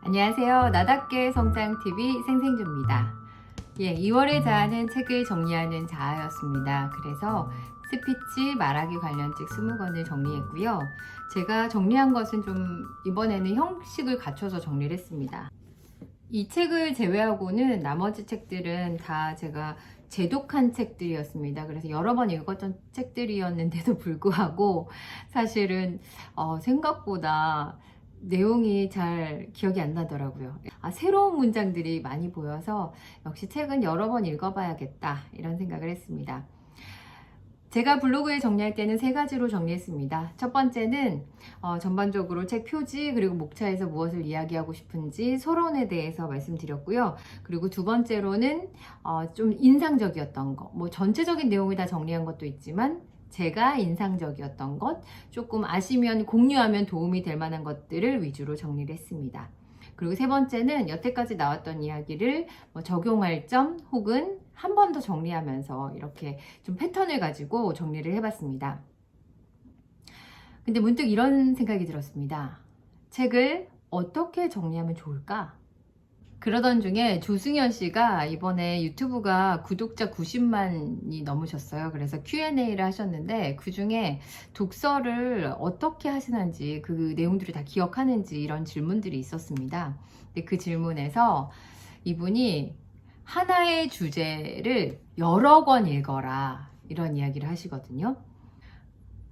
안녕하세요. 나답게 성장TV 생생주입니다. 2월의 자아는 책을 정리하는 자아였습니다. 그래서 스피치, 말하기 관련 책 20권을 정리했고요. 제가 정리한 것은 좀 이번에는 형식을 갖춰서 정리를 했습니다. 이 책을 제외하고는 나머지 책들은 다 제가 재독한 책들이었습니다. 그래서 여러 번 읽었던 책들이었는데도 불구하고 사실은 생각보다 내용이 잘 기억이 안 나더라고요. 새로운 문장들이 많이 보여서 역시 책은 여러 번 읽어봐야겠다 이런 생각을 했습니다. 제가 블로그에 정리할 때는 3가지로 정리했습니다. 첫 번째는 전반적으로 책 표지 그리고 목차에서 무엇을 이야기하고 싶은지 서론에 대해서 말씀드렸고요. 그리고 두 번째로는 좀 인상적이었던 거, 뭐 전체적인 내용을 다 정리한 것도 있지만 제가 인상적이었던 것, 조금 아시면 공유하면 도움이 될 만한 것들을 위주로 정리를 했습니다. 그리고 세 번째는 여태까지 나왔던 이야기를 적용할 점 혹은 한 번 더 정리하면서 이렇게 좀 패턴을 가지고 정리를 해봤습니다. 근데 문득 이런 생각이 들었습니다. 책을 어떻게 정리하면 좋을까? 그러던 중에 조승현 씨가 이번에 유튜브가 구독자 90만이 넘으셨어요. 그래서 Q&A를 하셨는데 그 중에 독서를 어떻게 하시는지 그 내용들을 다 기억하는지 이런 질문들이 있었습니다. 근데 그 질문에서 이분이 하나의 주제를 여러 권 읽어라 이런 이야기를 하시거든요.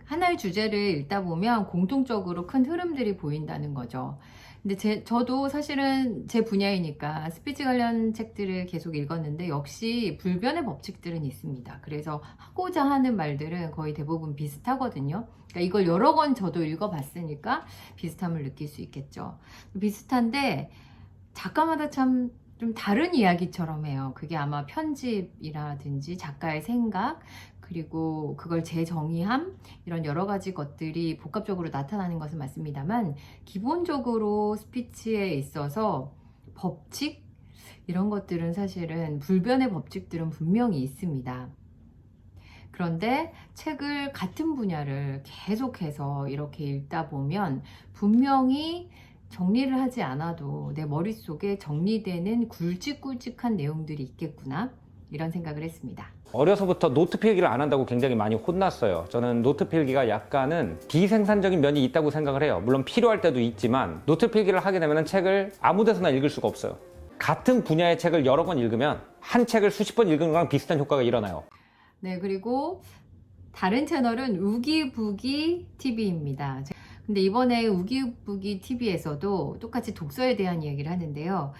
하나의 주제를 읽다 보면 공통적으로 큰 흐름들이 보인다는 거죠. 근데 저도 사실은 제 분야이니까 스피치 관련 책들을 계속 읽었는데 역시 불변의 법칙들은 있습니다. 그래서 하고자 하는 말들은 거의 대부분 비슷하거든요. 그러니까 이걸 여러 권 저도 읽어봤으니까 비슷함을 느낄 수 있겠죠. 비슷한데 작가마다 참 좀 다른 이야기처럼 해요. 그게 아마 편집이라든지 작가의 생각 그리고 그걸 재정의함 이런 여러 가지 것들이 복합적으로 나타나는 것은 맞습니다만 기본적으로 스피치에 있어서 법칙 이런 것들은 사실은 불변의 법칙들은 분명히 있습니다. 그런데 책을 같은 분야를 계속해서 이렇게 읽다 보면 분명히 정리를 하지 않아도 내 머릿속에 정리되는 굵직굵직한 내용들이 있겠구나 이런 생각을 했습니다. 어려서부터 노트 필기를 안 한다고 굉장히 많이 혼났어요. 저는 노트 필기가 약간은 비생산적인 면이 있다고 생각을 해요. 물론 필요할 때도 있지만 노트 필기를 하게 되면 책을 아무 데서나 읽을 수가 없어요. 같은 분야의 책을 여러 번 읽으면 한 책을 수십 번 읽은 거랑 비슷한 효과가 일어나요. 네, 그리고 다른 채널은 우기부기 TV입니다. 근데 이번에 우기부기 TV에서도 똑같이 독서에 대한 이야기를 하는데요.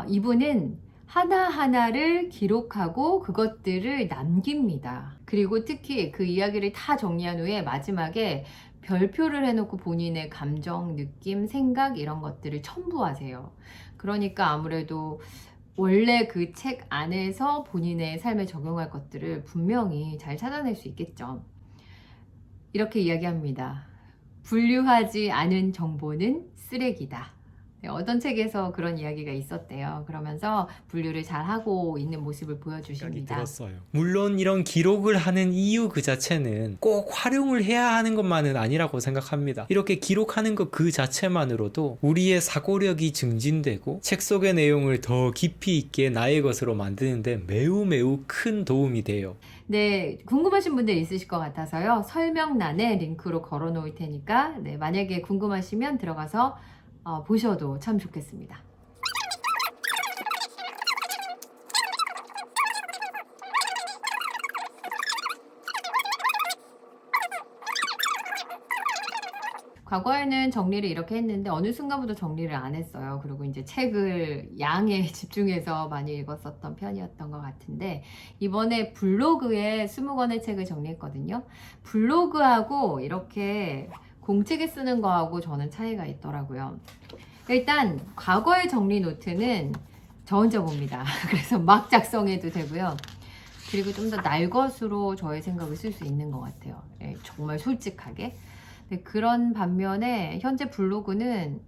이분은 하나하나를 기록하고 그것들을 남깁니다. 그리고 특히 그 이야기를 다 정리한 후에 마지막에 별표를 해놓고 본인의 감정, 느낌, 생각 이런 것들을 첨부하세요. 그러니까 아무래도 원래 그 책 안에서 본인의 삶에 적용할 것들을 분명히 잘 찾아낼 수 있겠죠. 이렇게 이야기합니다. 분류하지 않은 정보는 쓰레기다. 어떤 책에서 그런 이야기가 있었대요. 그러면서 분류를 잘 하고 있는 모습을 보여주십니다. 들었어요. 물론 이런 기록을 하는 이유 그 자체는 꼭 활용을 해야 하는 것만은 아니라고 생각합니다. 이렇게 기록하는 것 그 자체만으로도 우리의 사고력이 증진되고 책 속의 내용을 더 깊이 있게 나의 것으로 만드는데 매우 큰 도움이 돼요. 네, 궁금하신 분들 있으실 것 같아서요. 설명란에 링크로 걸어 놓을 테니까 만약에 궁금하시면 들어가서 보셔도 참 좋겠습니다. 과거에는 정리를 이렇게 했는데 어느 순간부터 정리를 안 했어요. 그리고 이제 책을 양에 집중해서 많이 읽었었던 편이었던 것 같은데 이번에 블로그에 20권의 책을 정리했거든요. 블로그하고 이렇게 공책에 쓰는 거하고 저는 차이가 있더라고요. 일단 과거의 정리 노트는 저 혼자 봅니다. 그래서 막 작성해도 되고요. 그리고 좀 더 날것으로 저의 생각을 쓸 수 있는 것 같아요. 정말 솔직하게. 그런 반면에 현재 블로그는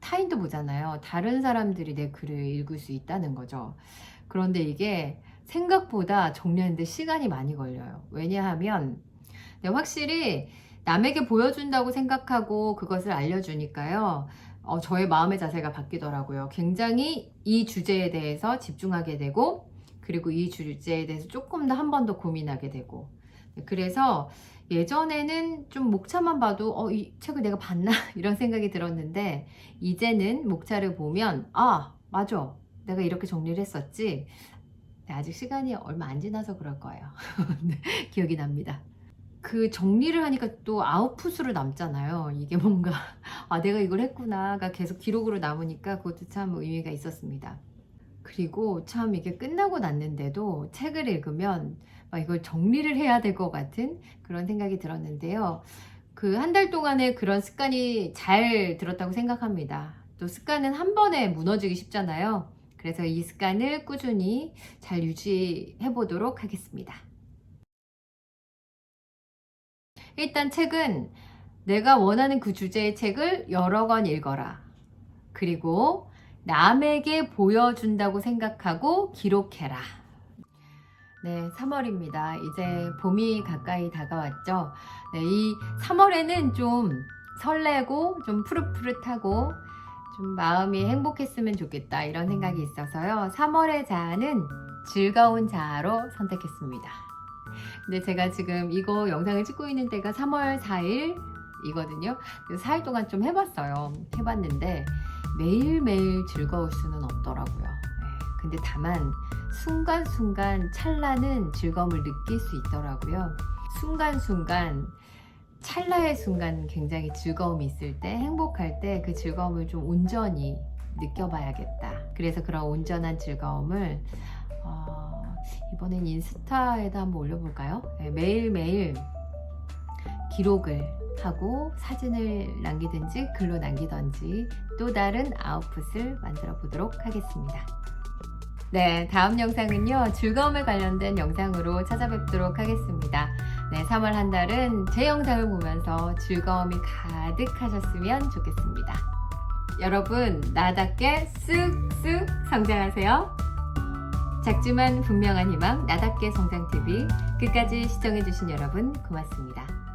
타인도 보잖아요. 다른 사람들이 내 글을 읽을 수 있다는 거죠. 그런데 이게 생각보다 정리하는데 시간이 많이 걸려요. 왜냐하면 확실히 남에게 보여준다고 생각하고 그것을 알려주니까요. 저의 마음의 자세가 바뀌더라고요. 굉장히 이 주제에 대해서 집중하게 되고, 그리고 이 주제에 대해서 조금 더 한 번 더 고민하게 되고. 그래서 예전에는 좀 목차만 봐도 이 책을 내가 봤나? 이런 생각이 들었는데, 이제는 목차를 보면 맞아, 내가 이렇게 정리를 했었지. 아직 시간이 얼마 안 지나서 그럴 거예요. 네, 기억이 납니다. 그 정리를 하니까 또 아웃풋으로 남잖아요. 이게 뭔가 내가 이걸 했구나가 계속 기록으로 남으니까 그것도 참 의미가 있었습니다. 그리고 참 이게 끝나고 났는데도 책을 읽으면 이걸 정리를 해야 될 것 같은 그런 생각이 들었는데요. 그 한 달 동안에 그런 습관이 잘 들었다고 생각합니다. 또 습관은 한 번에 무너지기 쉽잖아요. 그래서 이 습관을 꾸준히 잘 유지해 보도록 하겠습니다. 일단 책은 내가 원하는 그 주제의 책을 여러 권 읽어라. 그리고 남에게 보여준다고 생각하고 기록해라. 네, 3월입니다. 이제 봄이 가까이 다가왔죠. 네, 이 3월에는 좀 설레고 좀 푸릇푸릇하고 좀 마음이 행복했으면 좋겠다 이런 생각이 있어서요. 3월의 자아는 즐거운 자아로 선택했습니다. 근데 제가 지금 이거 영상을 찍고 있는 때가 3월 4일이거든요. 그래서 4일 동안 좀 해봤어요. 해봤는데 매일매일 즐거울 수는 없더라고요. 근데 다만 순간순간 찰나는 즐거움을 느낄 수 있더라고요. 순간순간 찰나의 순간 굉장히 즐거움이 있을 때, 행복할 때 그 즐거움을 좀 온전히 느껴봐야겠다. 그래서 그런 온전한 즐거움을 이번엔 인스타에다 한번 올려볼까요? 네, 매일매일 기록을 하고 사진을 남기든지 글로 남기든지 또 다른 아웃풋을 만들어 보도록 하겠습니다. 네, 다음 영상은요, 즐거움에 관련된 영상으로 찾아뵙도록 하겠습니다. 네, 3월 한 달은 제 영상을 보면서 즐거움이 가득하셨으면 좋겠습니다. 여러분, 나답게 쓱쓱 성장하세요. 작지만 분명한 희망, 나답게 성장TV. 끝까지 시청해주신 여러분 고맙습니다.